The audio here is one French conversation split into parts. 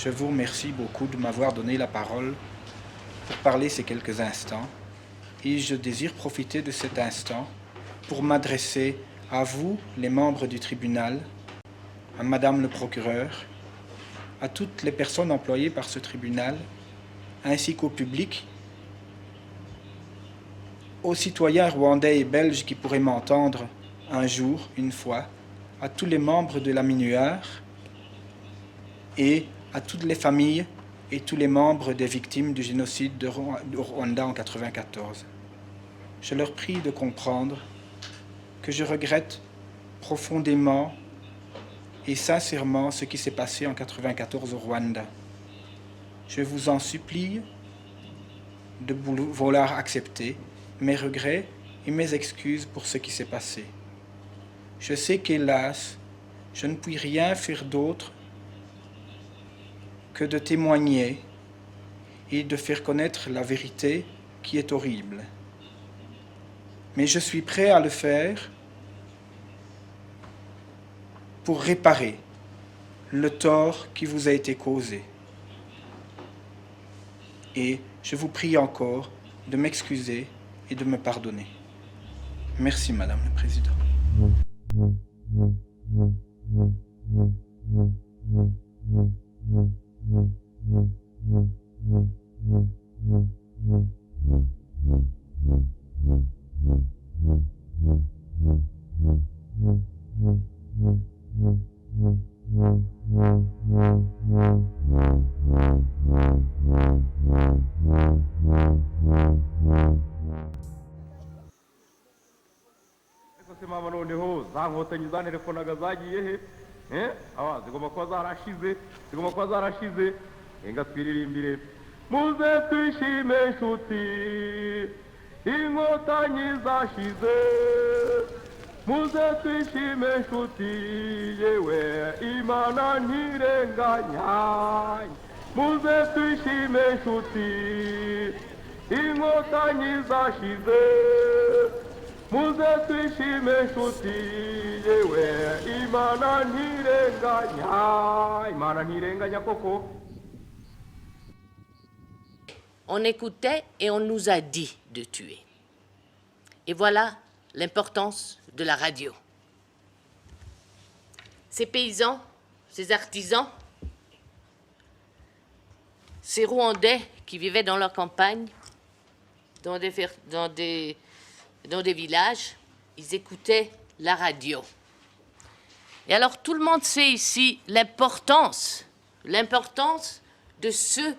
Je vous remercie beaucoup de m'avoir donné la parole pour parler ces quelques instants et je désire profiter de cet instant pour m'adresser à vous, les membres du tribunal, à Madame le procureur, à toutes les personnes employées par ce tribunal, ainsi qu'au public, aux citoyens rwandais et belges qui pourraient m'entendre un jour, une fois, à tous les membres de la MINUAR et à toutes les familles et tous les membres des victimes du génocide de Rwanda en 1994. Je leur prie de comprendre que je regrette profondément et sincèrement ce qui s'est passé en 1994 au Rwanda. Je vous en supplie de vouloir accepter mes regrets et mes excuses pour ce qui s'est passé. Je sais qu'hélas, je ne puis rien faire d'autre que de témoigner et de faire connaître la vérité qui est horrible. Mais je suis prêt à le faire pour réparer le tort qui vous a été causé. Et je vous prie encore de m'excuser et de me pardonner. Merci, Madame la Présidente. mama noneho za nkotanyi zanerefonaga zagiye he zigomba kuba zarashize enga twiririmbire muze twishime nshuti inkotanyi zashize muze twishime nshuti yewe imana ntirenganya muze twishime nshuti inkotanyi zashize muze twishime nshuti yewe imana ntirenganya koko. On écoutait et on nous a dit de tuer. Et voilà l'importance de la radio. Ces paysans, ces artisans, ces Rwandais qui vivaient dans leur campagne, dans des villages, ils écoutaient la radio. Et alors tout le monde sait ici l'importance de ce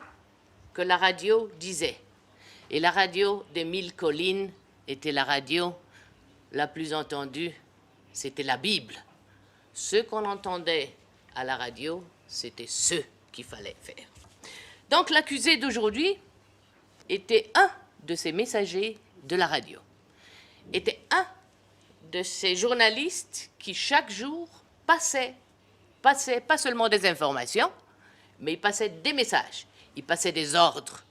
que la radio disait. Et la radio des 1000 collines était la radio la plus entendue, c'était la Bible. Ce qu'on entendait à la radio, c'était ce qu'il fallait faire. Donc l'accusé d'aujourd'hui était un de ces messagers de la radio, était un de ces journalistes qui chaque jour passaient pas seulement des informations, mais ils passaient des messages, ils passaient des ordres.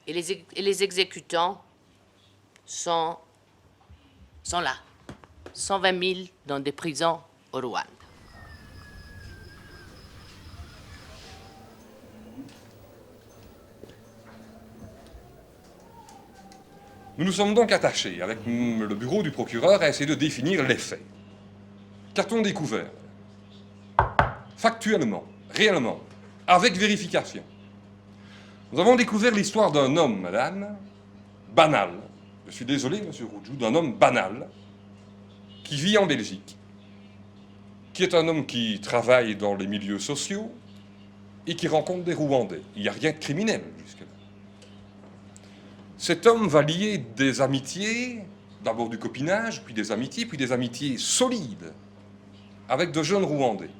Et les exécutants sont là, 120 000 dans des prisons au Rwanda. Nous nous sommes donc attachés, avec le bureau du procureur, à essayer de définir les faits. Qu'a-t-on découvert? Factuellement, réellement, avec vérification. Nous avons découvert l'histoire d'un homme, madame, banal. Je suis désolé, monsieur Roudjou, d'un homme banal, qui vit en Belgique, qui est un homme qui travaille dans les milieux sociaux et qui rencontre des Rwandais. Il n'y a rien de criminel jusque-là. Cet homme va lier des amitiés, d'abord du copinage, puis des amitiés solides, avec de jeunes Rwandais.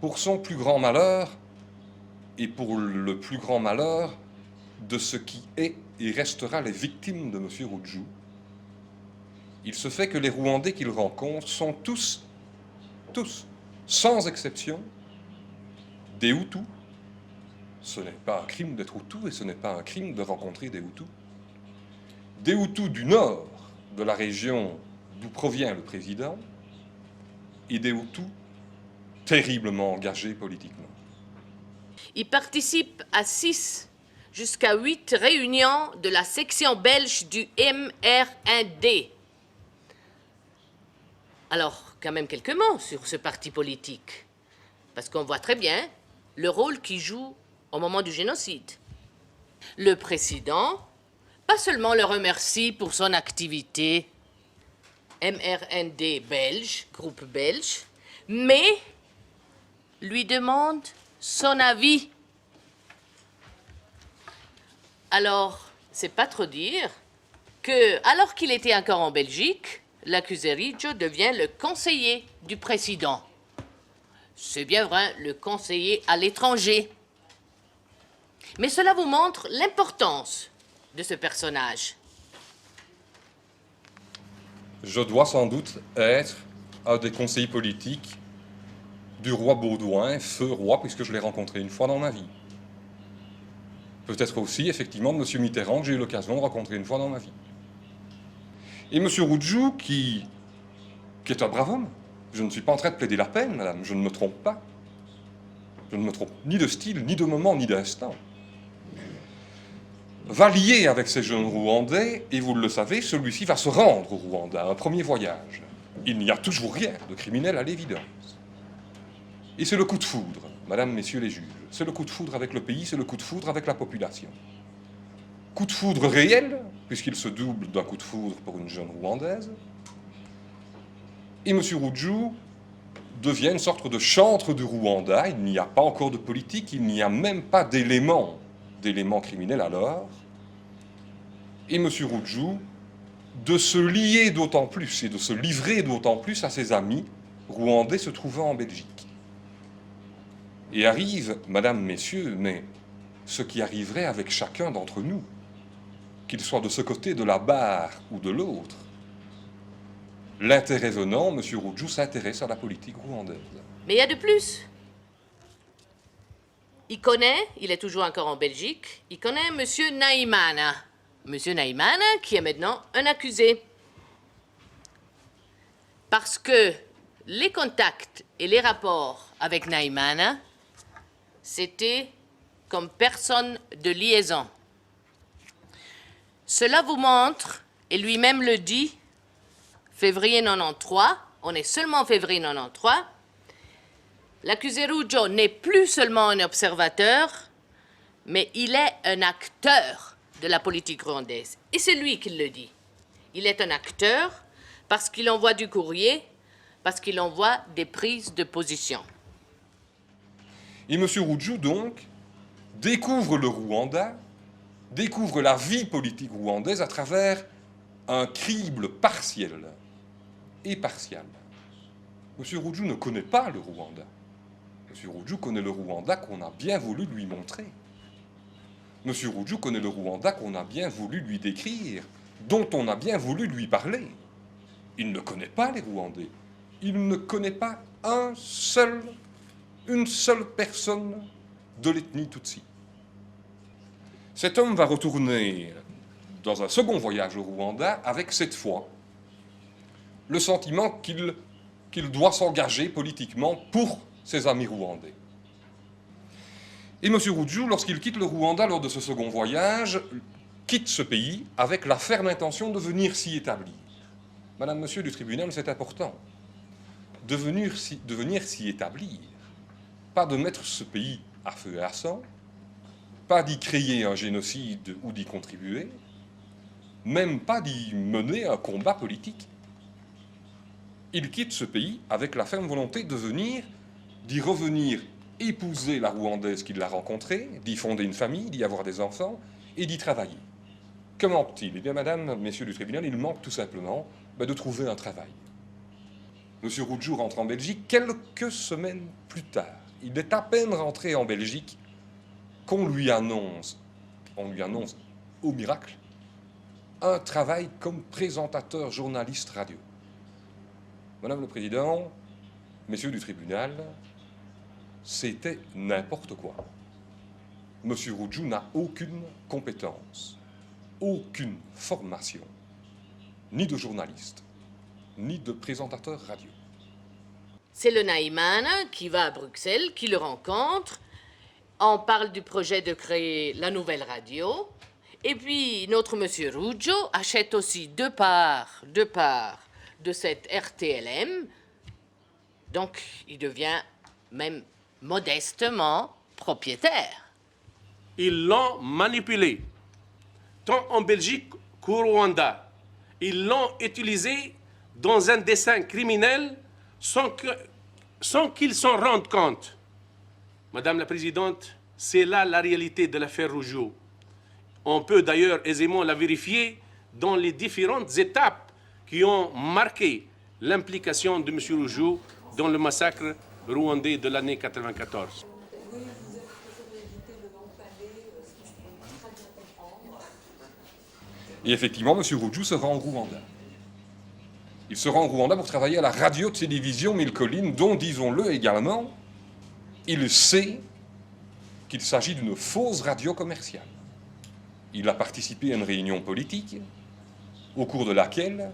Pour son plus grand malheur, et pour le plus grand malheur de ce qui est et restera les victimes de M. Roudjou, il se fait que les Rwandais qu'il rencontre sont tous, sans exception, des Hutus. Ce n'est pas un crime d'être Hutu et ce n'est pas un crime de rencontrer des Hutus. Des Hutus du nord de la région d'où provient le président et des Hutus terriblement engagés politiquement. Il participe à 6 jusqu'à 8 réunions de la section belge du MR1D. Alors, quand même quelques mots sur ce parti politique, parce qu'on voit très bien le rôle qu'il joue au moment du génocide. Le président, pas seulement le remercie pour son activité, MRND belge, groupe belge, mais lui demande son avis. Alors, c'est pas trop dire que, alors qu'il était encore en Belgique, l'accusé Riggio devient le conseiller du président. C'est bien vrai, le conseiller à l'étranger. Mais cela vous montre l'importance de ce personnage. Je dois sans doute être un des conseillers politiques du roi Baudouin, feu roi, puisque je l'ai rencontré une fois dans ma vie. Peut-être aussi, effectivement, de M. Mitterrand, que j'ai eu l'occasion de rencontrer une fois dans ma vie. Et M. Roudjou, qui est un brave homme. Je ne suis pas en train de plaider la peine, madame, je ne me trompe pas. Je ne me trompe ni de style, ni de moment, ni d'instant. Va lier avec ces jeunes Rwandais, et vous le savez, celui-ci va se rendre au Rwanda, un premier voyage. Il n'y a toujours rien de criminel à l'évidence. Et c'est le coup de foudre, madame, messieurs les juges. C'est le coup de foudre avec le pays, c'est le coup de foudre avec la population. Coup de foudre réel, puisqu'il se double d'un coup de foudre pour une jeune Rwandaise. Et M. Roudjou devient une sorte de chantre du Rwanda. Il n'y a pas encore de politique, il n'y a même pas d'éléments criminels alors. Et M. Roudjou de se lier d'autant plus et de se livrer d'autant plus à ses amis rwandais se trouvant en Belgique. Et arrive, madame, messieurs, mais ce qui arriverait avec chacun d'entre nous, qu'il soit de ce côté de la barre ou de l'autre, l'intérêt venant, M. Roudjou s'intéresse à la politique rwandaise. Mais il y a de plus. Il connaît, il est toujours encore en Belgique, il connaît M. Naïmana. M. Naïmana qui est maintenant un accusé. Parce que les contacts et les rapports avec Naïmana, c'était comme personne de liaison. Cela vous montre, et lui-même le dit, février 93, on est seulement en février 93, l'accusé Roudjou n'est plus seulement un observateur, mais il est un acteur de la politique rwandaise. Et c'est lui qui le dit. Il est un acteur parce qu'il envoie du courrier, parce qu'il envoie des prises de position. Et M. Roudjou, donc, découvre le Rwanda, découvre la vie politique rwandaise à travers un crible partiel et partial. M. Roudjou ne connaît pas le Rwanda. M. Roudjou connaît le Rwanda qu'on a bien voulu lui montrer. M. Roudjou connaît le Rwanda qu'on a bien voulu lui décrire, dont on a bien voulu lui parler. Il ne connaît pas les Rwandais. Il ne connaît pas une seule personne de l'ethnie Tutsi. Cet homme va retourner dans un second voyage au Rwanda avec cette fois le sentiment qu'il doit s'engager politiquement pour ses amis rwandais. Et M. Roudjou, lorsqu'il quitte le Rwanda lors de ce second voyage, quitte ce pays avec la ferme intention de venir s'y établir. Madame, Monsieur du tribunal, c'est important. De venir s'y établir. Pas de mettre ce pays à feu et à sang, pas d'y créer un génocide ou d'y contribuer, même pas d'y mener un combat politique. Il quitte ce pays avec la ferme volonté de venir, d'y revenir épouser la Rwandaise qu'il a rencontrée, d'y fonder une famille, d'y avoir des enfants et d'y travailler. Que manque-t-il? Eh bien, madame, messieurs du tribunal, il manque tout simplement de trouver un travail. Monsieur Roudjou rentre en Belgique quelques semaines plus tard. Il est à peine rentré en Belgique qu'on lui annonce au miracle, un travail comme présentateur journaliste radio. Madame le Président, messieurs du tribunal, c'était n'importe quoi. Monsieur Roudjou n'a aucune compétence, aucune formation, ni de journaliste, ni de présentateur radio. C'est le Naïmana qui va à Bruxelles, qui le rencontre, on parle du projet de créer la nouvelle radio. Et puis, notre monsieur Ruggio achète aussi deux parts de cette RTLM. Donc, il devient même modestement propriétaire. Ils l'ont manipulé, tant en Belgique qu'au Rwanda. Ils l'ont utilisé dans un dessein criminel sans qu'ils s'en rendent compte. Madame la Présidente, c'est là la réalité de l'affaire Rougeau. On peut d'ailleurs aisément la vérifier dans les différentes étapes qui ont marqué l'implication de M. Rougeau dans le massacre rwandais de l'année 1994. Et effectivement, M. Rougeau se rend au Rwanda. Il se rend au Rwanda pour travailler à la radio-télévision Mille Collines, dont, disons-le également, il sait qu'il s'agit d'une fausse radio commerciale. Il a participé à une réunion politique au cours de laquelle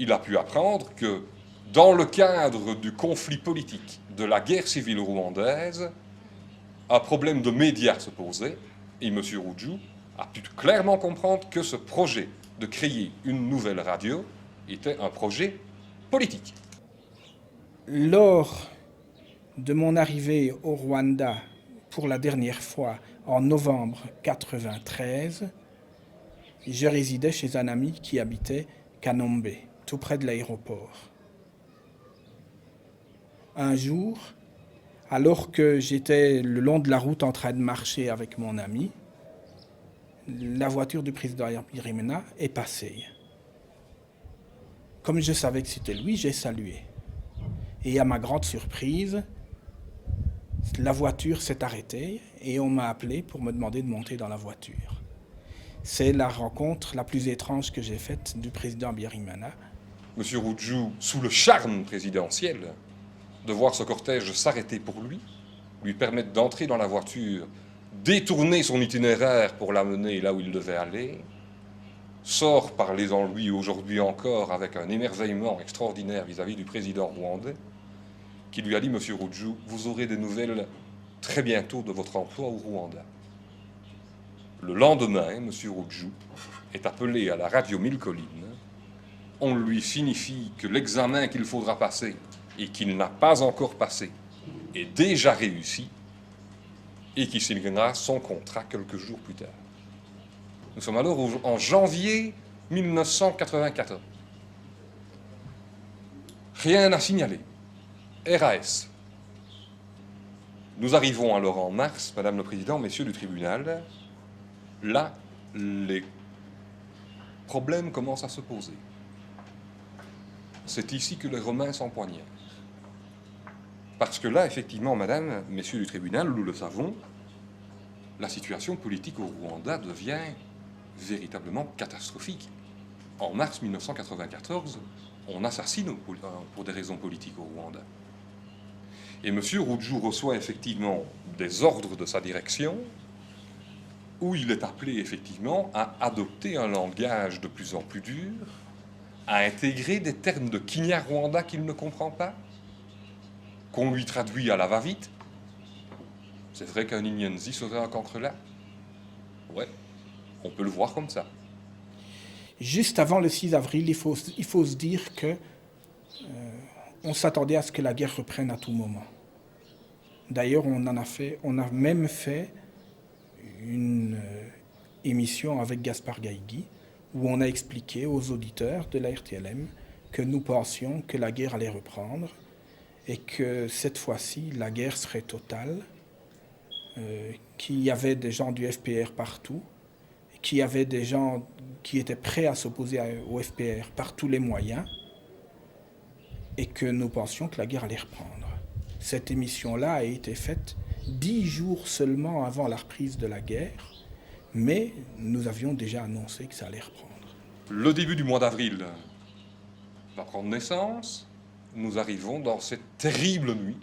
il a pu apprendre que dans le cadre du conflit politique de la guerre civile rwandaise, un problème de médias se posait et M. Rougeau a pu clairement comprendre que ce projet de créer une nouvelle radio était un projet politique. Lors de mon arrivée au Rwanda pour la dernière fois en novembre 1993, je résidais chez un ami qui habitait Kanombe, tout près de l'aéroport. Un jour, alors que j'étais le long de la route en train de marcher avec mon ami, la voiture du président Habyarimana est passée. Comme je savais que c'était lui, j'ai salué. Et à ma grande surprise, la voiture s'est arrêtée et on m'a appelé pour me demander de monter dans la voiture. C'est la rencontre la plus étrange que j'ai faite du président Habyarimana. M. Rougeau, sous le charme présidentiel, de voir ce cortège s'arrêter pour lui permettre d'entrer dans la voiture, détourner son itinéraire pour l'amener là où il devait aller, sort, parlez-en lui aujourd'hui encore, avec un émerveillement extraordinaire vis-à-vis du président rwandais, qui lui a dit, M. Rougeau, vous aurez des nouvelles très bientôt de votre emploi au Rwanda. Le lendemain, M. Rougeau est appelé à la radio Mille Collines. On lui signifie que l'examen qu'il faudra passer et qu'il n'a pas encore passé est déjà réussi et qu'il signera son contrat quelques jours plus tard. Nous sommes alors en janvier 1994. Rien à signaler. RAS. Nous arrivons alors en mars, Madame le Président, Messieurs du tribunal. Là, les problèmes commencent à se poser. C'est ici que les Romains s'empoignèrent. Parce que là, effectivement, Madame, Messieurs du tribunal, nous le savons, la situation politique au Rwanda devient véritablement catastrophique. En mars 1994, on assassine pour des raisons politiques au Rwanda. Et M. Rougeau reçoit effectivement des ordres de sa direction où il est appelé effectivement à adopter un langage de plus en plus dur, à intégrer des termes de Kinyarwanda qu'il ne comprend pas, qu'on lui traduit à la va-vite. C'est vrai qu'un Inyenzi serait un cancrelat. Ouais, on peut le voir comme ça. Juste avant le 6 avril, il faut se dire que on s'attendait à ce que la guerre reprenne à tout moment. D'ailleurs, on a même fait une émission avec Gaspard Gaïgui où on a expliqué aux auditeurs de la RTLM que nous pensions que la guerre allait reprendre et que cette fois-ci, la guerre serait totale, qu'il y avait des gens du FPR partout, qu'il y avait des gens qui étaient prêts à s'opposer au FPR par tous les moyens et que nous pensions que la guerre allait reprendre. Cette émission-là a été faite 10 jours seulement avant la reprise de la guerre, mais nous avions déjà annoncé que ça allait reprendre. Le début du mois d'avril va prendre naissance. Nous arrivons dans cette terrible nuit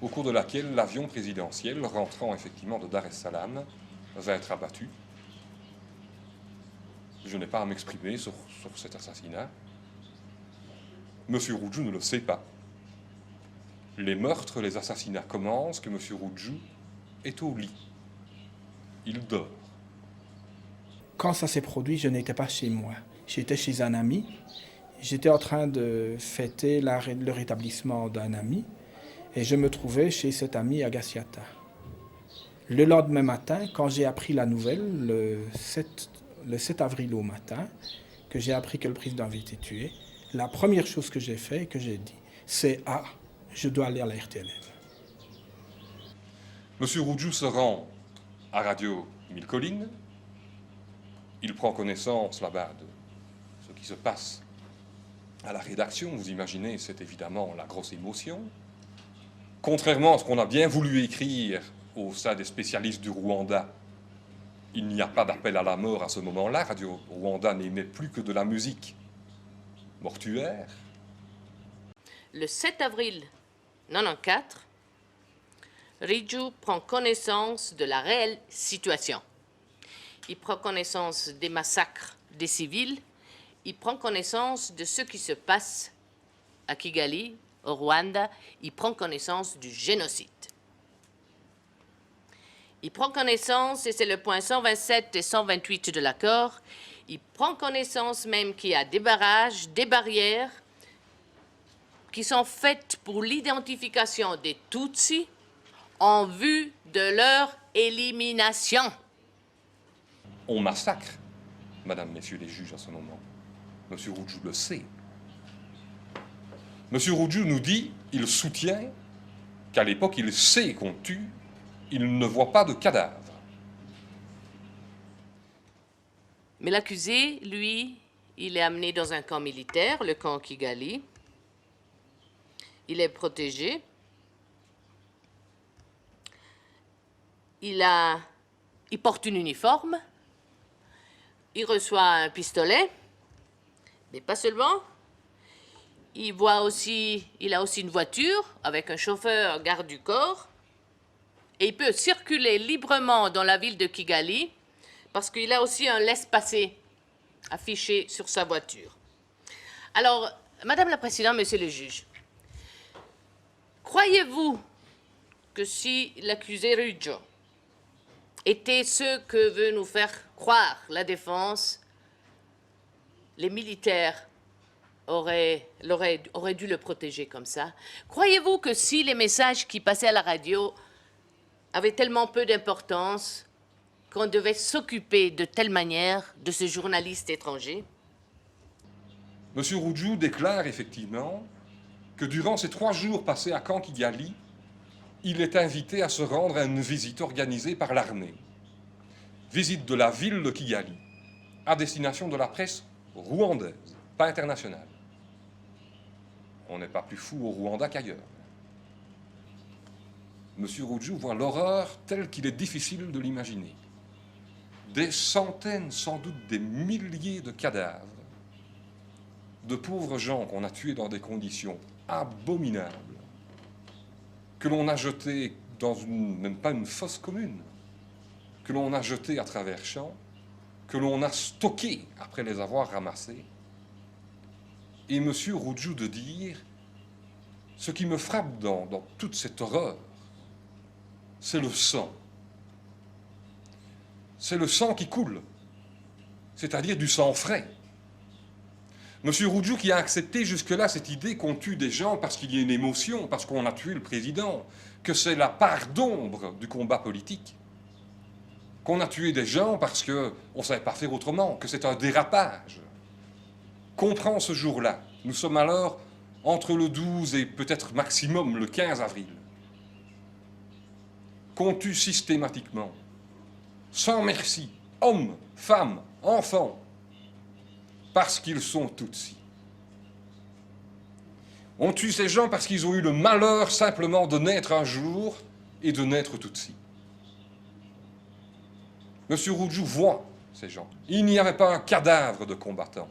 au cours de laquelle l'avion présidentiel, rentrant effectivement de Dar es Salaam, va être abattu. Je n'ai pas à m'exprimer sur cet assassinat. Monsieur Rougeau ne le sait pas. les meurtres, les assassinats commencent, que M. Roudjou est au lit. Il dort. Quand ça s'est produit, je n'étais pas chez moi. J'étais chez un ami. J'étais en train de fêter le rétablissement d'un ami et je me trouvais chez cet ami à Gassiata. Le lendemain matin, quand j'ai appris la nouvelle, le 7 avril au matin, que j'ai appris que le président avait été tué, la première chose que j'ai fait et que j'ai dit, c'est « Ah, je dois aller à la RTLM ». M. Roudjou se rend à Radio Mille Collines. Il prend connaissance là-bas de ce qui se passe à la rédaction. Vous imaginez, c'est évidemment la grosse émotion. Contrairement à ce qu'on a bien voulu écrire au sein des spécialistes du Rwanda, il n'y a pas d'appel à la mort à ce moment-là. Radio Rwanda n'émet plus que de la musique mortuaire. Le 7 avril 1994, Roudjou prend connaissance de la réelle situation. Il prend connaissance des massacres des civils. Il prend connaissance de ce qui se passe à Kigali, au Rwanda. Il prend connaissance du génocide. Il prend connaissance, et c'est le point 127 et 128 de l'accord, il prend connaissance même qu'il y a des barrages, des barrières qui sont faites pour l'identification des Tutsis en vue de leur élimination. On massacre, Madame, Messieurs les juges, à ce moment. M. Roudjou le sait. M. Roudjou nous dit, il soutient qu'à l'époque, il sait qu'on tue, il ne voit pas de cadavre. Mais l'accusé, lui, il est amené dans un camp militaire, le camp Kigali. Il est protégé. Il porte une uniforme. Il reçoit un pistolet, mais pas seulement. Il a aussi une voiture avec un chauffeur garde du corps. Et il peut circuler librement dans la ville de Kigali parce qu'il a aussi un laisse-passer affiché sur sa voiture. Alors, Madame la Présidente, Monsieur le juge, croyez-vous que si l'accusé Roudjou était ce que veut nous faire croire la défense, les militaires auraient dû le protéger comme ça? Croyez-vous que si les messages qui passaient à la radio avaient tellement peu d'importance qu'on devait s'occuper de telle manière de ce journaliste étranger? M. Roudjou déclare effectivement que durant ces 3 jours passés à Camp Kigali, il est invité à se rendre à une visite organisée par l'armée. Visite de la ville de Kigali, à destination de la presse rwandaise, pas internationale. On n'est pas plus fou au Rwanda qu'ailleurs. M. Roudjou voit l'horreur telle qu'il est difficile de l'imaginer. Des centaines, sans doute des milliers de cadavres, de pauvres gens qu'on a tués dans des conditions abominables, que l'on a jetés dans même pas une fosse commune, que l'on a jetés à travers champs, que l'on a stockés après les avoir ramassés. Et M. Roudjou de dire, ce qui me frappe dans toute cette horreur, c'est le sang. C'est le sang qui coule, c'est-à-dire du sang frais. M. Roudjou qui a accepté jusque-là cette idée qu'on tue des gens parce qu'il y a une émotion, parce qu'on a tué le président, que c'est la part d'ombre du combat politique, qu'on a tué des gens parce qu'on ne savait pas faire autrement, que c'est un dérapage, comprend ce jour-là. Nous sommes alors entre le 12 et peut-être maximum le 15 avril. Qu'on tue systématiquement, sans merci, hommes, femmes, enfants, parce qu'ils sont Tutsis. On tue ces gens parce qu'ils ont eu le malheur simplement de naître un jour et de naître Tutsis. M. Roudjou voit ces gens. Il n'y avait pas un cadavre de combattants.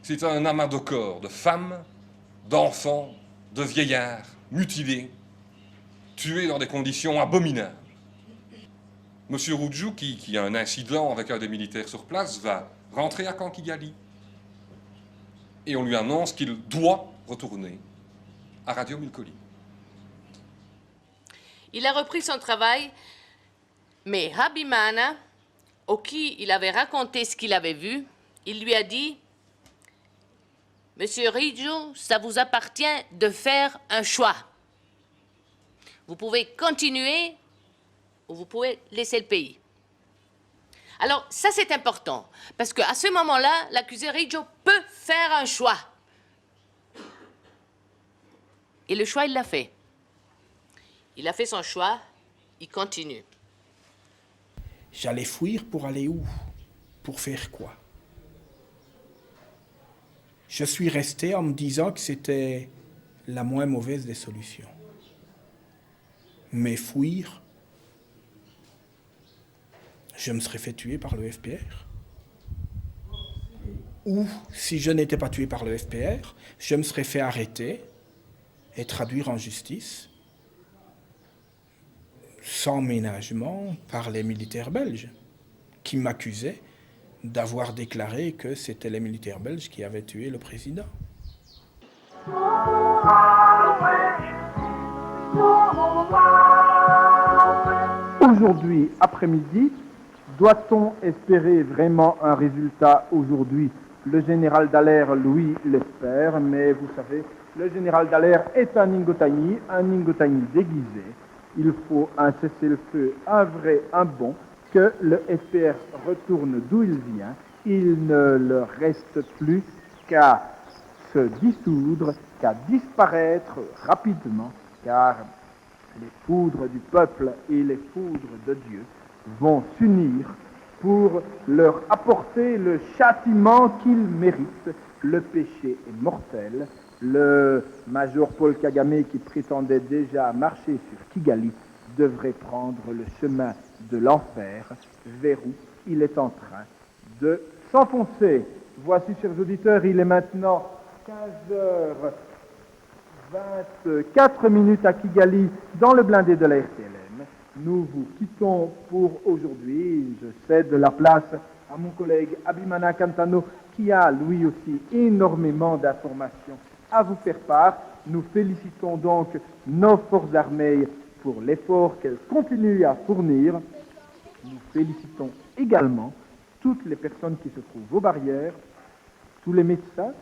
C'est un amas de corps, de femmes, d'enfants, de vieillards, mutilés, tués dans des conditions abominables. M. Roudjou, qui a un incident avec un des militaires sur place, va rentrer à Camp Kigali. Et on lui annonce qu'il doit retourner à Radio Mille Collines. Il a repris son travail, mais Habimana, au qui il avait raconté ce qu'il avait vu, il lui a dit « Monsieur Ridjo, ça vous appartient de faire un choix. Vous pouvez continuer ou vous pouvez laisser le pays. » Alors, ça c'est important, parce qu'à ce moment-là, l'accusé Ridjo peut faire un choix. Et le choix, il l'a fait. Il a fait son choix, il continue. J'allais fuir pour aller où? Pour faire quoi? Je suis resté en me disant que c'était la moins mauvaise des solutions. Mais fuir, je me serais fait tuer par le FPR. Ou, si je n'étais pas tué par le FPR, je me serais fait arrêter et traduire en justice sans ménagement par les militaires belges, qui m'accusaient d'avoir déclaré que c'était les militaires belges qui avaient tué le président. Aujourd'hui, après-midi, doit-on espérer vraiment un résultat aujourd'hui? Le général Dallaire, lui, l'espère, mais vous savez, le général Dallaire est un Ingotagni déguisé. Il faut un cessez-le-feu, un vrai, un bon, que le FPR retourne d'où il vient. Il ne leur reste plus qu'à se dissoudre, qu'à disparaître rapidement, car les foudres du peuple et les foudres de Dieu vont s'unir pour leur apporter le châtiment qu'ils méritent. Le péché est mortel. Le major Paul Kagame, qui prétendait déjà marcher sur Kigali, devrait prendre le chemin de l'enfer, vers où il est en train de s'enfoncer. Voici, chers auditeurs, il est maintenant 15h24 à Kigali, dans le blindé de la RTLM. Nous vous quittons pour aujourd'hui. Je cède la place à mon collègue Habimana Kantano, qui a lui aussi énormément d'informations à vous faire part. Nous félicitons donc nos forces armées pour l'effort qu'elles continuent à fournir. Nous félicitons également toutes les personnes qui se trouvent aux barrières, tous les médecins,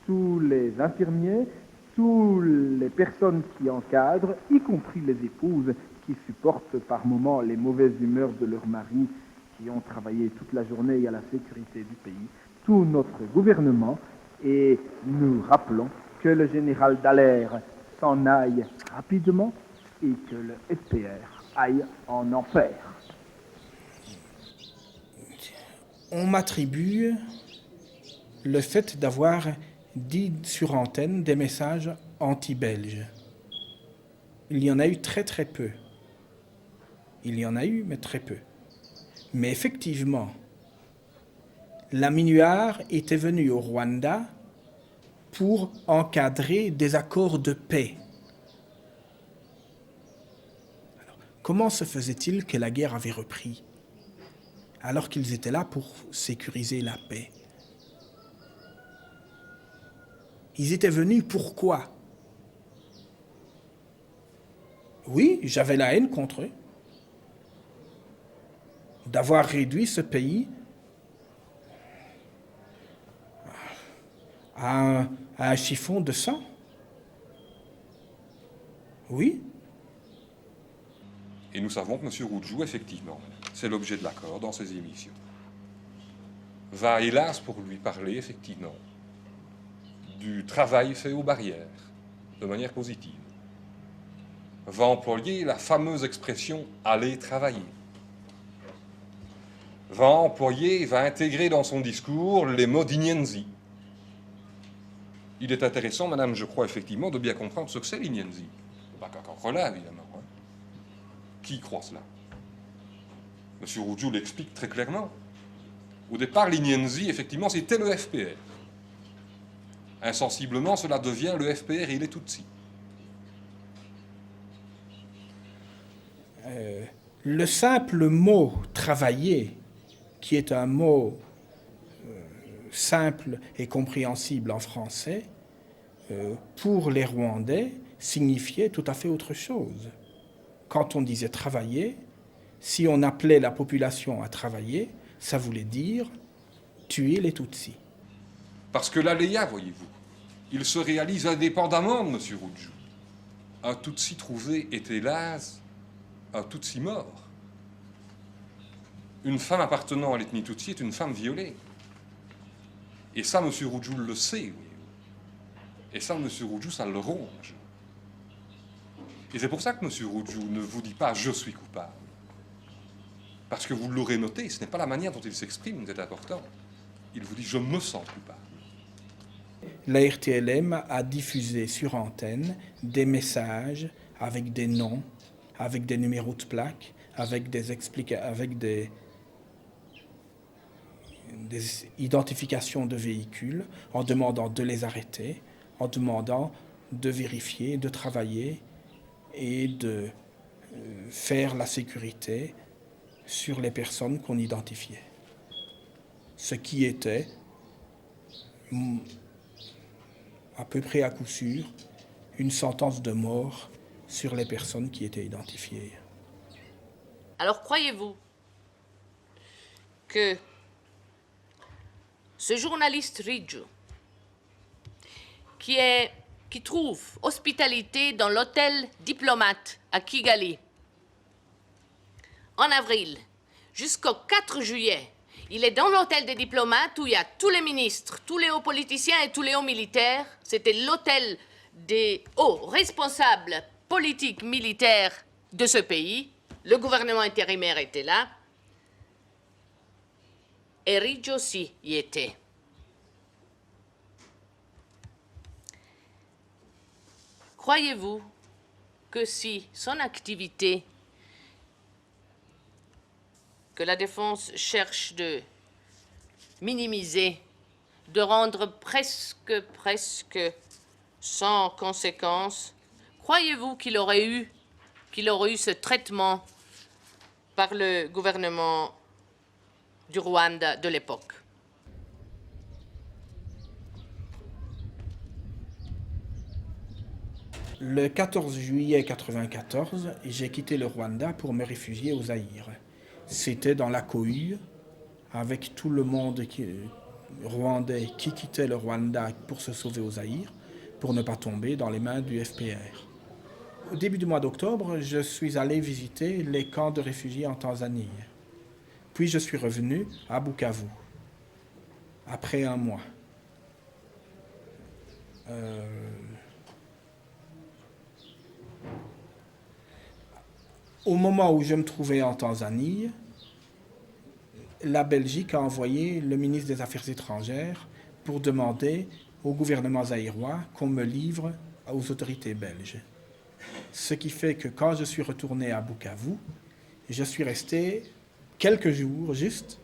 tous les infirmiers, toutes les personnes qui encadrent, y compris les épouses qui supportent par moments les mauvaises humeurs de leurs maris qui ont travaillé toute la journée à la sécurité du pays, tout notre gouvernement, et nous rappelons que le général Dallaire s'en aille rapidement et que le FPR aille en enfer. On m'attribue le fait d'avoir dit sur antenne des messages anti-belges. Il y en a eu très très peu. Il y en a eu, mais très peu. Mais effectivement, la MINUAR était venue au Rwanda pour encadrer des accords de paix. Alors, comment se faisait-il que la guerre avait repris alors qu'ils étaient là pour sécuriser la paix? Ils étaient venus pourquoi? Oui, j'avais la haine contre eux d'avoir réduit ce pays à un chiffon de sang. Oui. Et nous savons que M. Roudjou, effectivement, c'est l'objet de l'accord dans ses émissions, va hélas pour lui parler, effectivement, du travail fait aux barrières, de manière positive. Va employer la fameuse expression « aller travailler ». Va intégrer dans son discours les mots d'Inyenzi. Il est intéressant, madame, je crois effectivement, de bien comprendre ce que c'est l'Inyenzi. Pas qu'encore là, évidemment. Hein. Qui croit cela? M. Roudjou l'explique très clairement. Au départ, l'Inyenzi, effectivement, c'était le FPR. Insensiblement, cela devient le FPR et les Tutsis. Le simple mot « travailler », qui est un mot simple et compréhensible en français, pour les Rwandais, signifiait tout à fait autre chose. Quand on disait travailler, si on appelait la population à travailler, ça voulait dire tuer les Tutsis. Parce que l'aléa, voyez-vous, il se réalise indépendamment de M. Rudjou. Un Tutsi trouvé est hélas un Tutsi mort. Une femme appartenant à l'ethnie Tutsi est une femme violée. Et ça, M. Rudjou le sait, voyez-vous. Et ça, M. Rudjou, ça le ronge. Et c'est pour ça que M. Rudjou ne vous dit pas « je suis coupable ». Parce que vous l'aurez noté, ce n'est pas la manière dont il s'exprime qui est important. Il vous dit « je me sens coupable ». La RTLM a diffusé sur antenne des messages avec des noms, avec des numéros de plaques, avec des identifications de véhicules, en demandant de les arrêter, en demandant de vérifier, de travailler et de faire la sécurité sur les personnes qu'on identifiait. Ce qui était, à peu près à coup sûr, une sentence de mort sur les personnes qui étaient identifiées. Alors croyez-vous que ce journaliste Rudjou, qui trouve hospitalité dans l'hôtel Diplomate à Kigali, en avril, jusqu'au 4 juillet, il est dans l'hôtel des diplomates où il y a tous les ministres, tous les hauts politiciens et tous les hauts militaires. C'était l'hôtel des hauts responsables politiques militaires de ce pays. Le gouvernement intérimaire était là. Et Rudjou aussi y était. Croyez-vous que si son activité que la défense cherche de minimiser, de rendre presque sans conséquence, croyez-vous qu'il aurait eu ce traitement par le gouvernement du Rwanda de l'époque? Le 14 juillet 1994, j'ai quitté le Rwanda pour me réfugier au Zaïre. C'était dans la cohue, avec tout le monde rwandais qui quittait le Rwanda pour se sauver au Zaïre, pour ne pas tomber dans les mains du FPR. Au début du mois d'octobre, je suis allé visiter les camps de réfugiés en Tanzanie. Puis je suis revenu à Bukavu, après un mois. Au moment où je me trouvais en Tanzanie, la Belgique a envoyé le ministre des Affaires étrangères pour demander au gouvernement zaïrois qu'on me livre aux autorités belges. Ce qui fait que quand je suis retourné à Bukavu, je suis resté quelques jours juste,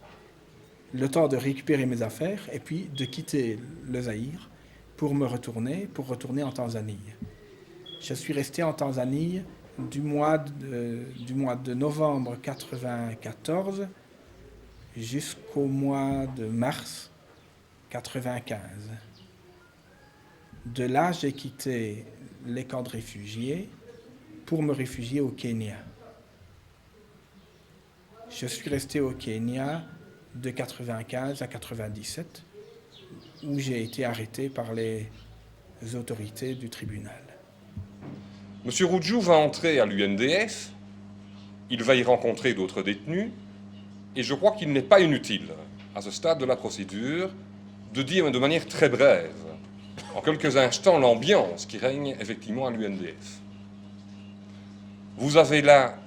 le temps de récupérer mes affaires et puis de quitter le Zaïre pour retourner en Tanzanie. Je suis resté en Tanzanie du mois de novembre 1994 jusqu'au mois de mars 1995. De là, j'ai quitté les camps de réfugiés pour me réfugier au Kenya. Je suis resté au Kenya de 1995 à 1997, où j'ai été arrêté par les autorités du tribunal. M. Rudjou va entrer à l'UNDF, il va y rencontrer d'autres détenus, et je crois qu'il n'est pas inutile, à ce stade de la procédure, de dire de manière très brève, en quelques instants, l'ambiance qui règne effectivement à l'UNDF. Vous avez là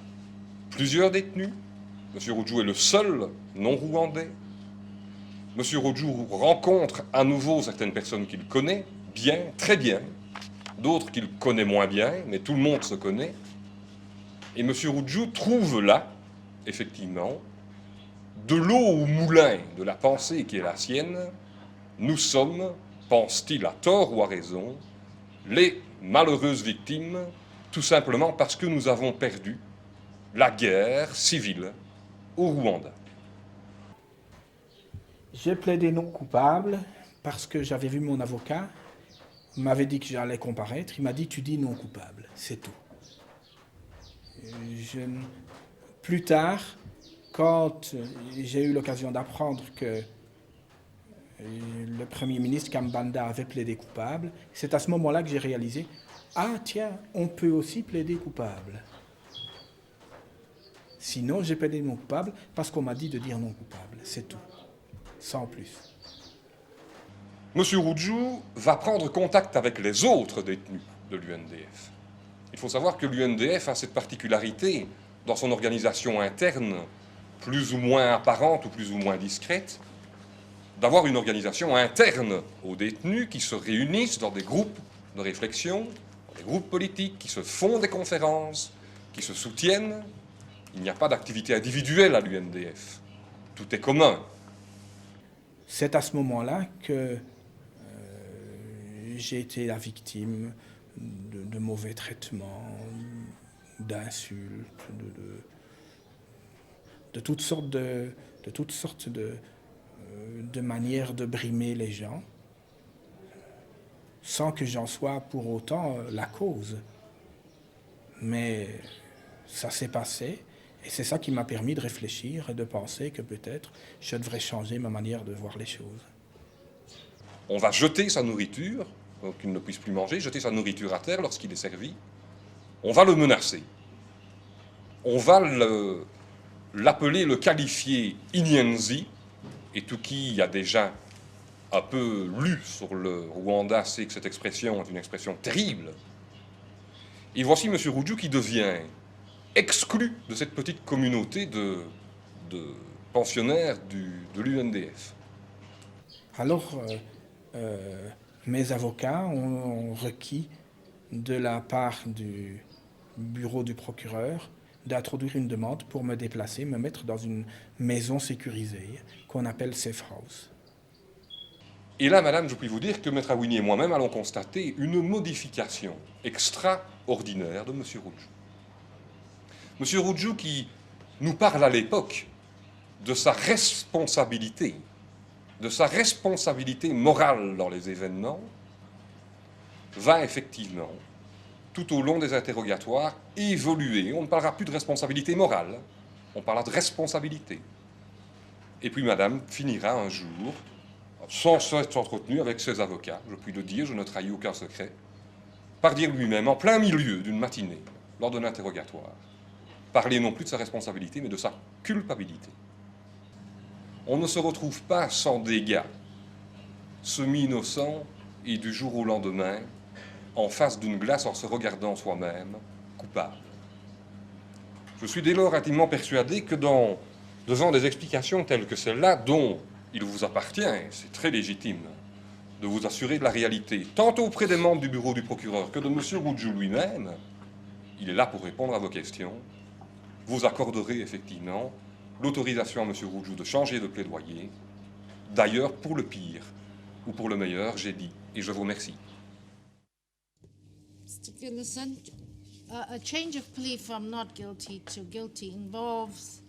plusieurs détenus. M. Rudjou est le seul non-rwandais. M. Rudjou rencontre à nouveau certaines personnes qu'il connaît bien, très bien, d'autres qu'il connaît moins bien, mais tout le monde se connaît. Et M. Rudjou trouve là, effectivement, de l'eau au moulin de la pensée qui est la sienne. Nous sommes, pense-t-il à tort ou à raison, les malheureuses victimes, tout simplement parce que nous avons perdu la guerre civile au Rwanda. J'ai plaidé non coupable parce que j'avais vu mon avocat m'avait dit que j'allais comparaître. Il m'a dit, tu dis non coupable, c'est tout. Plus tard, quand j'ai eu l'occasion d'apprendre que le Premier ministre Kambanda avait plaidé coupable, c'est à ce moment-là que j'ai réalisé, ah tiens, on peut aussi plaider coupable. Sinon, j'ai plaidé non coupable parce qu'on m'a dit de dire non coupable, c'est tout, sans plus. Monsieur Roudjou va prendre contact avec les autres détenus de l'UNDF. Il faut savoir que l'UNDF a cette particularité dans son organisation interne, plus ou moins apparente ou plus ou moins discrète, d'avoir une organisation interne aux détenus qui se réunissent dans des groupes de réflexion, dans des groupes politiques, qui se font des conférences, qui se soutiennent. Il n'y a pas d'activité individuelle à l'UNDF. Tout est commun. C'est à ce moment-là que j'ai été la victime de mauvais traitements, d'insultes, de toutes sortes de manières de brimer les gens, sans que j'en sois pour autant la cause. Mais ça s'est passé, et c'est ça qui m'a permis de réfléchir et de penser que peut-être je devrais changer ma manière de voir les choses. On va jeter sa nourriture, donc qu'il ne puisse plus manger, jeter sa nourriture à terre lorsqu'il est servi. On va le menacer. On va l'appeler, le qualifier Inyenzi, et tout qui a déjà un peu lu sur le Rwanda sait que cette expression est une expression terrible. Et voici M. Roudjou qui devient exclu de cette petite communauté de pensionnaires de l'UNDF. Alors, mes avocats ont requis de la part du bureau du procureur d'introduire une demande pour me déplacer, me mettre dans une maison sécurisée qu'on appelle Safe House. Et là, madame, je puis vous dire que Maître Awini et moi-même allons constater une modification extraordinaire de M. Roudjou. M. Roudjou qui nous parle à l'époque de sa responsabilité morale dans les événements, va effectivement, tout au long des interrogatoires, évoluer. On ne parlera plus de responsabilité morale, on parlera de responsabilité. Et puis madame finira un jour, sans s'être entretenu avec ses avocats, je puis le dire, je ne trahis aucun secret, par dire lui-même, en plein milieu d'une matinée, lors d'un interrogatoire, parler non plus de sa responsabilité, mais de sa culpabilité. On ne se retrouve pas sans dégâts, semi-innocent et du jour au lendemain, en face d'une glace en se regardant soi-même, coupable. Je suis dès lors intimement persuadé que devant des explications telles que celle-là, dont il vous appartient, c'est très légitime, de vous assurer de la réalité, tant auprès des membres du bureau du procureur que de M. Roudjou lui-même, il est là pour répondre à vos questions. Vous accorderez effectivement l'autorisation à M. Roudjou de changer de plaidoyer. D'ailleurs, pour le pire ou pour le meilleur, j'ai dit, et je vous remercie. Mr. Gillison, a change of plea from not guilty to guilty involves,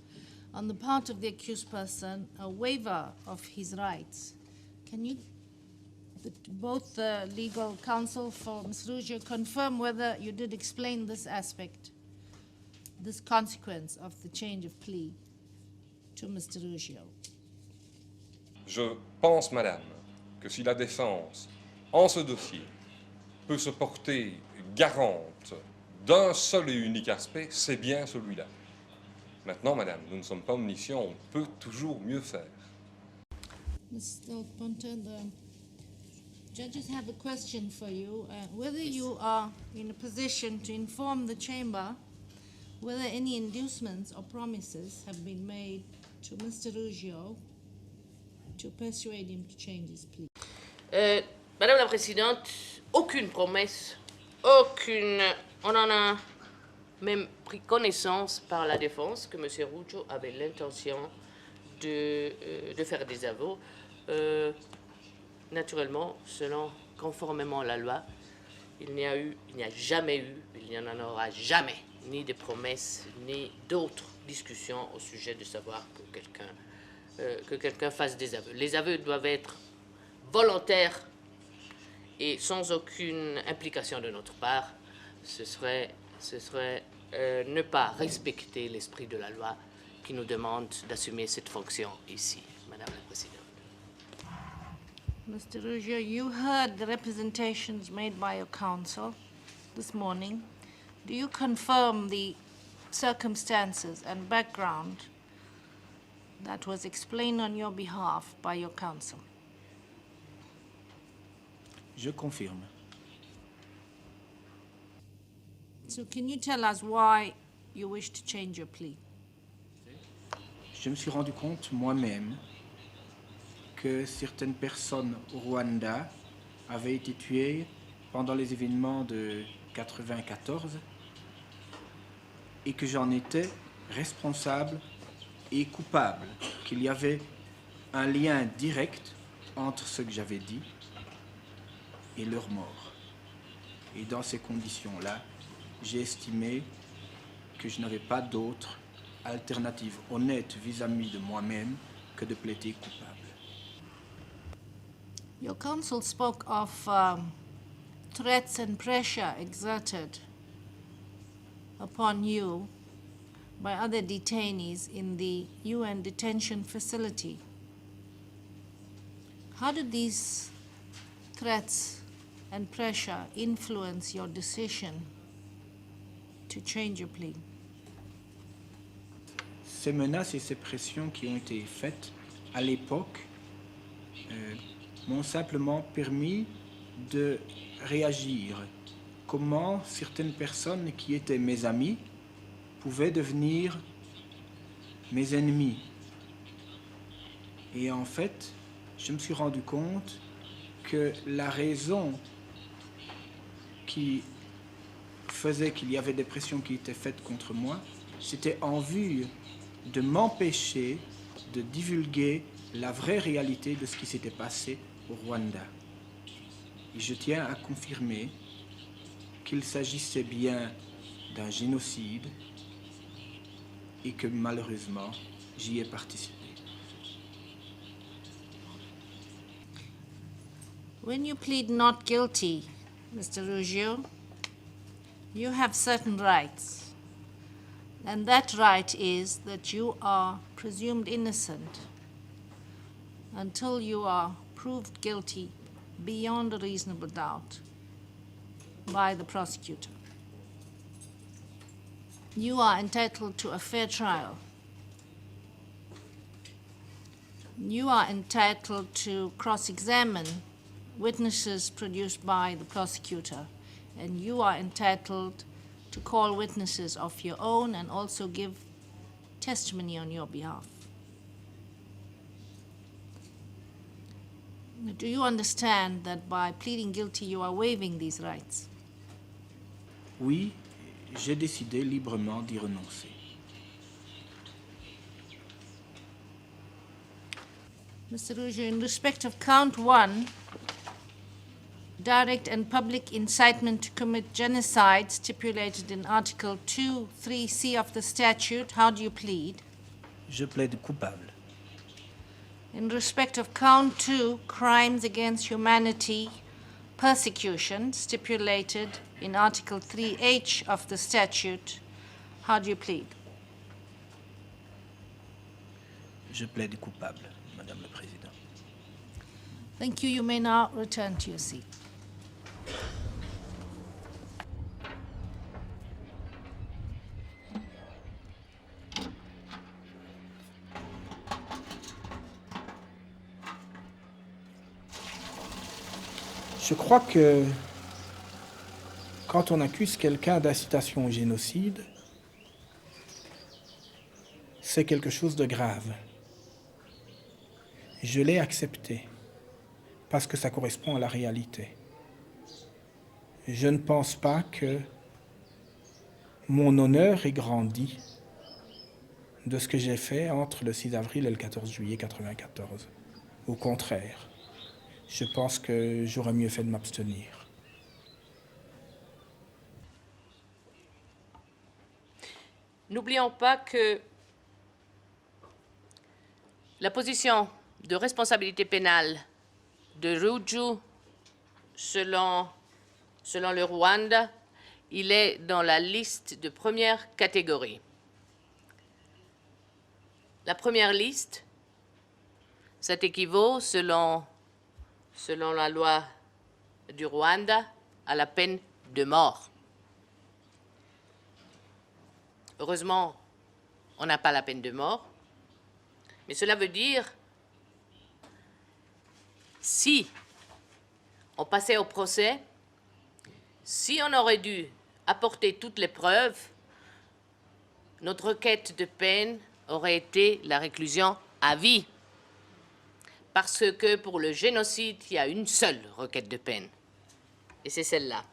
on the part of the accused person, a waiver of his rights. Can you, both the legal counsel for Ms. Roudjou, confirm whether you did explain this aspect, this consequence of the change of plea to Mr. Roudjou? Je pense, madame, que si la défense, en ce dossier, peut se porter garante d'un seul et unique aspect, c'est bien celui-là. Maintenant, madame, nous ne sommes pas omniscients, on peut toujours mieux faire. Mr. Ponta, the judges have a question for you. Whether you are in a position to inform the chamber whether any inducements or promises have been made to Mr. Roudjou to persuade him to change his plea. Madame la Présidente, aucune promesse, aucune... On en a même pris connaissance par la défense que M. Roudjou avait l'intention de faire des aveux. Naturellement, conformément à la loi, il n'y a jamais eu, il n'y en aura jamais, ni de promesses, ni d'autres discussions au sujet de savoir que quelqu'un fasse des aveux. Les aveux doivent être volontaires et sans aucune implication de notre part, ce serait ne pas respecter l'esprit de la loi qui nous demande d'assumer cette fonction ici, Madame la Présidente. Mr. Ruggiero, you heard the representations made by your counsel this morning. Do you confirm the circumstances and background that was explained on your behalf by your counsel? Je confirme. So can you tell us why you wish to change your plea? Je me suis rendu compte moi-même que certaines personnes au Rwanda avaient été tuées pendant les événements de 1994 et que j'en étais responsable et coupable, qu'il y avait un lien direct entre ce que j'avais dit et leur mort. Et dans ces conditions-là, j'ai estimé que je n'avais pas d'autre alternative honnête vis-à-vis de moi-même que de plaider coupable. Your counsel spoke of threats and pressure exerted upon you by other detainees in the UN detention facility. How did these threats and pressure influence your decision to change your plea? Ces menaces et ces pressions qui ont été faites à l'époque m'ont simplement permis de réagir. Comment certaines personnes qui étaient mes amis pouvaient devenir mes ennemis. Et en fait, je me suis rendu compte que la raison qui faisait qu'il y avait des pressions qui étaient faites contre moi, c'était en vue de m'empêcher de divulguer la vraie réalité de ce qui s'était passé au Rwanda. Et je tiens à confirmer qu'il s'agissait bien d'un génocide et que malheureusement, j'y ai participé. When you plead not guilty, Mr. Ruggiero, you have certain rights. And that right is that you are presumed innocent until you are proved guilty beyond a reasonable doubt by the prosecutor. You are entitled to a fair trial. You are entitled to cross-examine witnesses produced by the prosecutor, and you are entitled to call witnesses of your own and also give testimony on your behalf. Do you understand that by pleading guilty you are waiving these rights? Oui, j'ai décidé librement d'y renoncer. Mr. Ruggiero, in respect of count 1, direct and public incitement to commit genocide stipulated in Article 2(3)(c) of the statute, how do you plead? Je plaide coupable. In respect of count 2, crimes against humanity, persecution stipulated in Article 3(h) of the statute, how do you plead? Je plaide coupable, Madame la Présidente. Thank you. You may now return to your seat. Je crois que quand on accuse quelqu'un d'incitation au génocide, c'est quelque chose de grave. Je l'ai accepté parce que ça correspond à la réalité. Je ne pense pas que mon honneur ait grandi de ce que j'ai fait entre le 6 avril et le 14 juillet 1994. Au contraire. Je pense que j'aurais mieux fait de m'abstenir. N'oublions pas que la position de responsabilité pénale de Ruggiero selon le Rwanda, il est dans la liste de première catégorie. La première liste, ça équivaut, selon la loi du Rwanda, à la peine de mort. Heureusement, on n'a pas la peine de mort, mais cela veut dire, si on passait au procès, si on aurait dû apporter toutes les preuves, notre requête de peine aurait été la réclusion à vie. Parce que pour le génocide, il y a une seule requête de peine. Et c'est celle-là.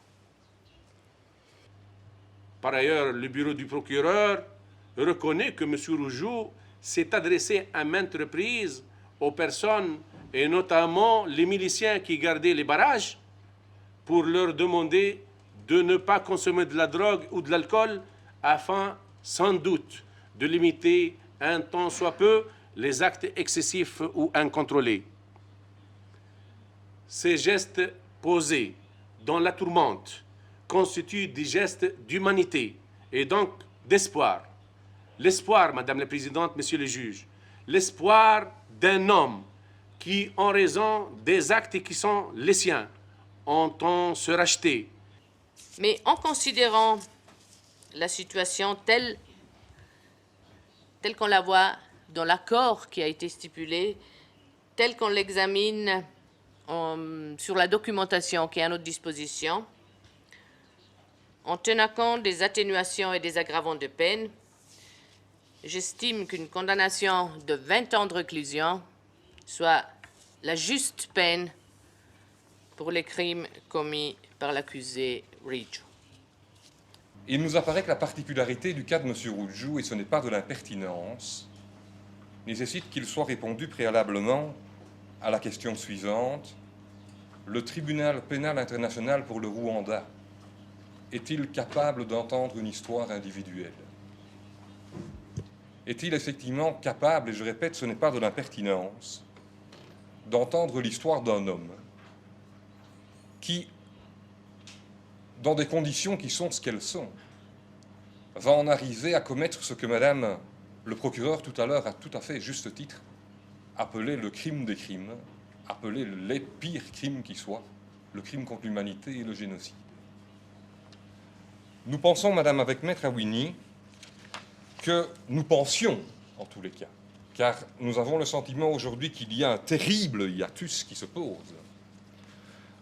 Par ailleurs, le bureau du procureur reconnaît que M. Roujou s'est adressé à maintes reprises aux personnes, et notamment les miliciens qui gardaient les barrages, pour leur demander de ne pas consommer de la drogue ou de l'alcool, afin, sans doute, de limiter un tant soit peu les actes excessifs ou incontrôlés. Ces gestes posés dans la tourmente constituent des gestes d'humanité et donc d'espoir. L'espoir, Madame la Présidente, Monsieur le juge, l'espoir d'un homme qui, en raison des actes qui sont les siens, entend se racheter. Mais en considérant la situation telle qu'on la voit dans l'accord qui a été stipulé, telle qu'on l'examine sur la documentation qui est à notre disposition, en tenant compte des atténuations et des aggravants de peine, j'estime qu'une condamnation de 20 ans de réclusion soit la juste peine pour les crimes commis par l'accusé Riju. Il nous apparaît que la particularité du cas de M. Roujou, et ce n'est pas de l'impertinence, nécessite qu'il soit répondu préalablement à la question suivante. Le tribunal pénal international pour le Rwanda est-il capable d'entendre une histoire individuelle? Est-il effectivement capable, et je répète, ce n'est pas de l'impertinence, d'entendre l'histoire d'un homme qui, dans des conditions qui sont ce qu'elles sont, va en arriver à commettre ce que Madame le procureur tout à l'heure a tout à fait juste titre appelé le crime des crimes, appelé les pires crimes qui soient, le crime contre l'humanité et le génocide. Nous pensons, Madame, avec Maître Awini, que nous pensions, en tous les cas, car nous avons le sentiment aujourd'hui qu'il y a un terrible hiatus qui se pose.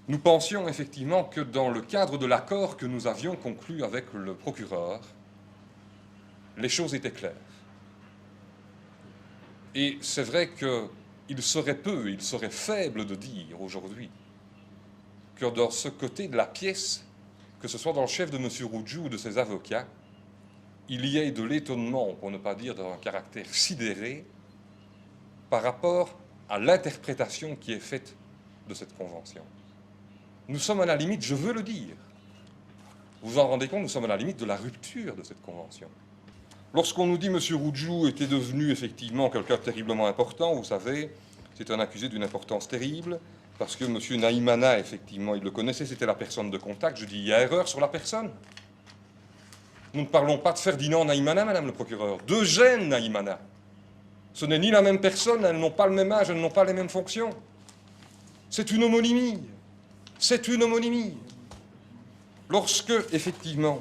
Nous pensions effectivement que dans le cadre de l'accord que nous avions conclu avec le procureur, les choses étaient claires. Et c'est vrai qu'il serait faible de dire aujourd'hui que dans ce côté de la pièce, que ce soit dans le chef de M. Roujou ou de ses avocats, il y ait de l'étonnement, pour ne pas dire d'un caractère sidéré, par rapport à l'interprétation qui est faite de cette convention. Nous sommes à la limite, je veux le dire, vous vous en rendez compte, nous sommes à la limite de la rupture de cette convention. Lorsqu'on nous dit M. Roujou était devenu effectivement quelqu'un de terriblement important, vous savez, c'est un accusé d'une importance terrible, parce que M. Naïmana, effectivement, il le connaissait, c'était la personne de contact. Je dis, il y a erreur sur la personne. Nous ne parlons pas de Ferdinand Naïmana, Madame le procureur, d'Eugène Naïmana. Ce n'est ni la même personne, elles n'ont pas le même âge, elles n'ont pas les mêmes fonctions. C'est une homonymie. C'est une homonymie. Lorsque, effectivement,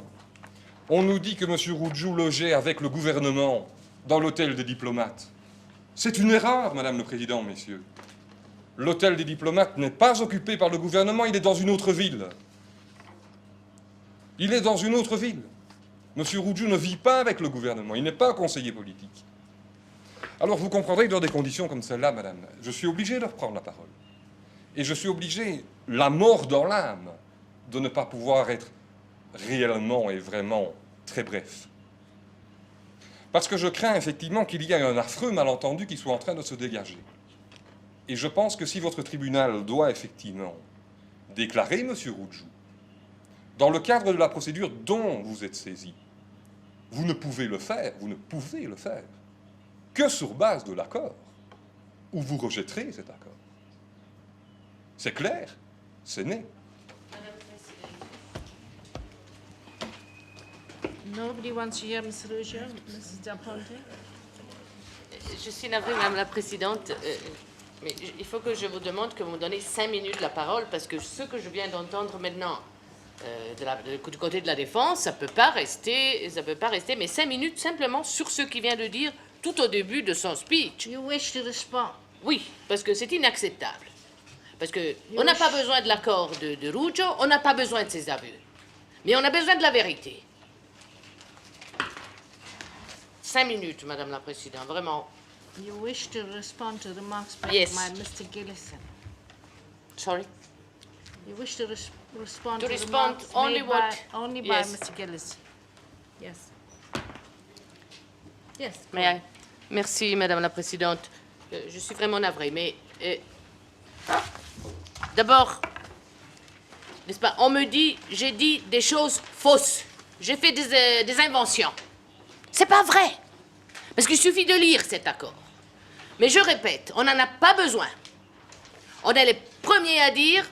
on nous dit que M. Roujou logeait avec le gouvernement dans l'hôtel des diplomates, c'est une erreur, Madame le Président, messieurs. L'hôtel des diplomates n'est pas occupé par le gouvernement, il est dans une autre ville. Il est dans une autre ville. M. Roujou ne vit pas avec le gouvernement, il n'est pas conseiller politique. Alors vous comprendrez que dans des conditions comme celle-là, Madame, je suis obligé de reprendre la parole. Et je suis obligé, la mort dans l'âme, de ne pas pouvoir être réellement et vraiment très bref. Parce que je crains effectivement qu'il y ait un affreux malentendu qui soit en train de se dégager. Et je pense que si votre tribunal doit effectivement déclarer M. Roujou, dans le cadre de la procédure dont vous êtes saisi, vous ne pouvez le faire que sur base de l'accord, ou vous rejetterez cet accord. C'est clair, c'est né. Nobody wants to hear Ms. Rougeau, Mrs. Del Ponte? Je suis navrée, Madame la Présidente, mais il faut que je vous demande que vous me donnez 5 minutes la parole, parce que ce que je viens d'entendre maintenant du côté de la défense, ça peut pas rester, mais 5 minutes simplement sur ce qu'il vient de dire tout au début de son speech. You wish to respond? Oui, parce que c'est inacceptable. Parce que on n'a pas besoin de l'accord de Rougeau, on n'a pas besoin de ses aveux. Mais on a besoin de la vérité. 5 minutes, Madame la Présidente, vraiment. You wish to respond to remarks by Yes. Mr. Gillison? Sorry? You wish to respond To to respond remarks only made what- only by Yes. Mr. Gillison? Yes. Yes. go Mais, on. merci, Madame la Présidente. Je suis vraiment navrée, mais... D'abord, n'est-ce pas, on me dit, j'ai dit des choses fausses. J'ai fait des inventions. C'est pas vrai. Parce qu'il suffit de lire cet accord. Mais je répète, on n'en a pas besoin. On est les premiers à dire,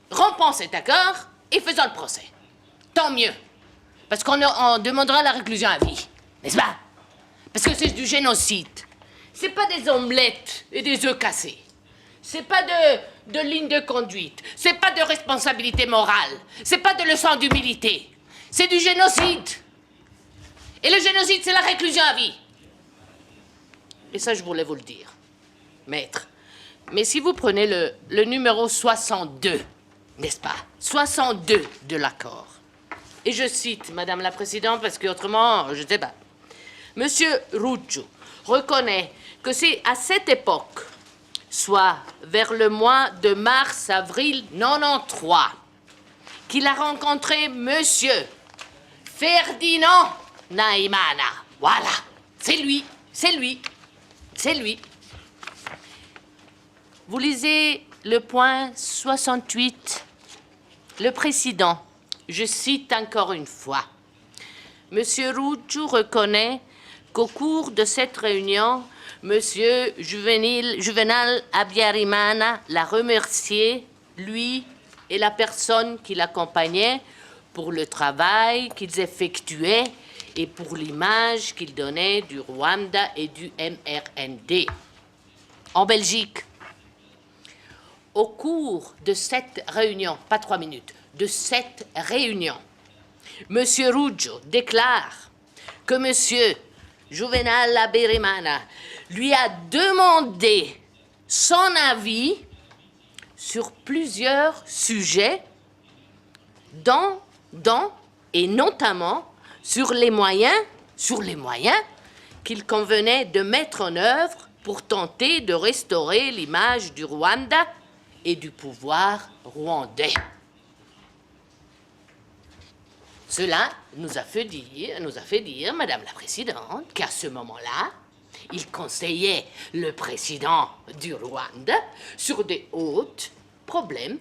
rompons cet accord et faisons le procès. Tant mieux. Parce qu'on demandera la réclusion à vie. N'est-ce pas? Parce que c'est du génocide. C'est pas des omelettes et des œufs cassés. C'est pas de ligne de conduite. C'est pas de responsabilité morale. C'est pas de leçon d'humilité. C'est du génocide. Et le génocide, c'est la réclusion à vie. Et ça, je voulais vous le dire, maître. Mais si vous prenez le numéro 62, n'est-ce pas? 62 de l'accord. Et je cite, Madame la Présidente, parce qu'autrement, je ne sais pas. Monsieur Rougeau reconnaît que c'est à cette époque, soit vers le mois de mars-avril 93, qu'il a rencontré Monsieur Ferdinand Nahimana. Voilà, c'est lui, c'est lui, c'est lui. Vous lisez le point 68, le président. Je cite encore une fois. Monsieur Rougeau reconnaît qu'au cours de cette réunion, Monsieur Juvenal Abiyarimana l'a remercié, lui et la personne qui l'accompagnait, pour le travail qu'ils effectuaient et pour l'image qu'ils donnaient du Rwanda et du MRND. En Belgique, au cours de cette réunion, pas 3 minutes, de cette réunion, Monsieur Rougeau déclare que Monsieur Juvenal Abiyarimana lui a demandé son avis sur plusieurs sujets, dont et notamment sur les moyens qu'il convenait de mettre en œuvre pour tenter de restaurer l'image du Rwanda et du pouvoir rwandais. Cela nous a fait dire, Madame la Présidente, qu'à ce moment-là, il conseillait le président du Rwanda sur des hauts problèmes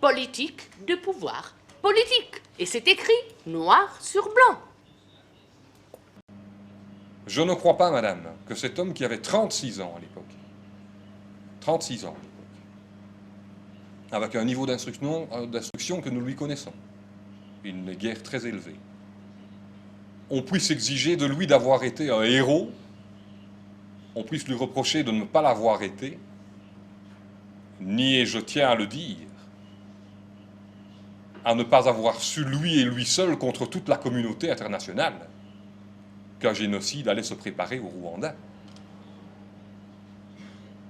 politiques de pouvoir politique. Et c'est écrit noir sur blanc. Je ne crois pas, madame, que cet homme qui avait 36 ans à l'époque, 36 ans à l'époque, avec un niveau d'instruction que nous lui connaissons, une guerre très élevée, on puisse exiger de lui d'avoir été un héros, on puisse lui reprocher de ne pas l'avoir été, ni, et je tiens à le dire, à ne pas avoir su, lui et lui seul, contre toute la communauté internationale, qu'un génocide allait se préparer au Rwanda.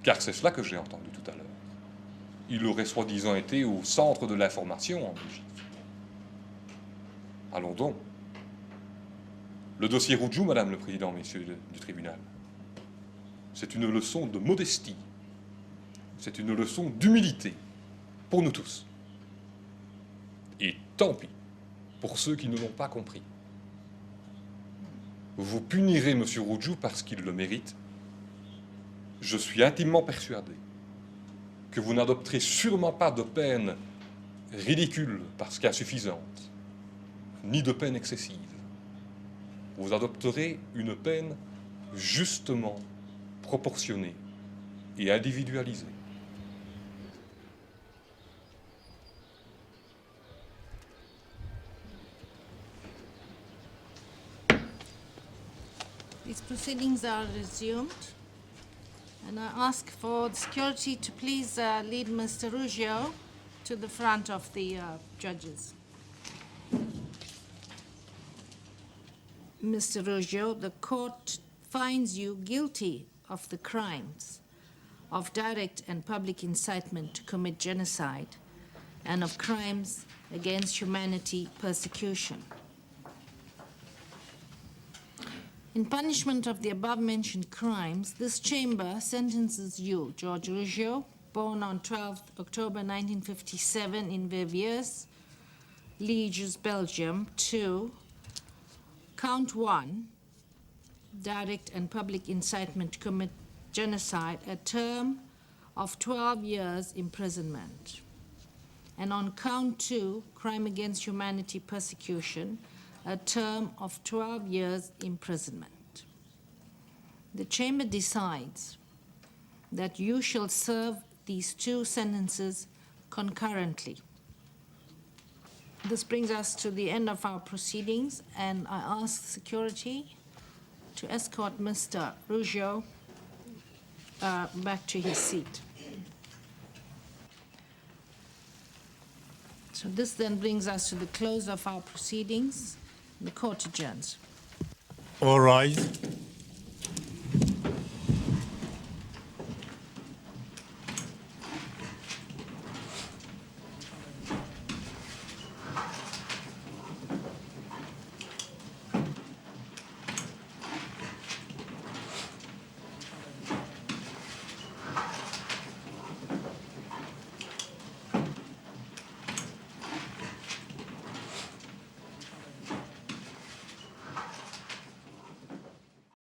Car c'est cela que j'ai entendu tout à l'heure. Il aurait soi-disant été au centre de l'information en Belgique. Allons donc. Le dossier Rougeau, Madame le Président, messieurs du tribunal, c'est une leçon de modestie, c'est une leçon d'humilité pour nous tous. Et tant pis pour ceux qui ne l'ont pas compris. Vous punirez M. Rougeau parce qu'il le mérite. Je suis intimement persuadé que vous n'adopterez sûrement pas de peine ridicule parce qu'insuffisante, ni de peine excessive. Vous adopterez une peine justement proportionnée et individualisée. These proceedings are resumed, and I ask for the security to please lead Mr. Ruggiero to the front of the judges. Mr. Ruggiero, the court finds you guilty of the crimes of direct and public incitement to commit genocide and of crimes against humanity persecution. In punishment of the above-mentioned crimes, this chamber sentences you, George Ruggiero, born on 12 October 1957 in Verviers, Liège, Belgium, to count 1, direct and public incitement to commit genocide, a term of 12 years imprisonment. And on count 2, crime against humanity persecution, a term of 12 years imprisonment. The chamber decides that you shall serve these 2 sentences concurrently. This brings us to the end of our proceedings, and I ask security to escort Mr. Ruggiero back to his seat. So this then brings us to the close of our proceedings. The court adjourns. All rise.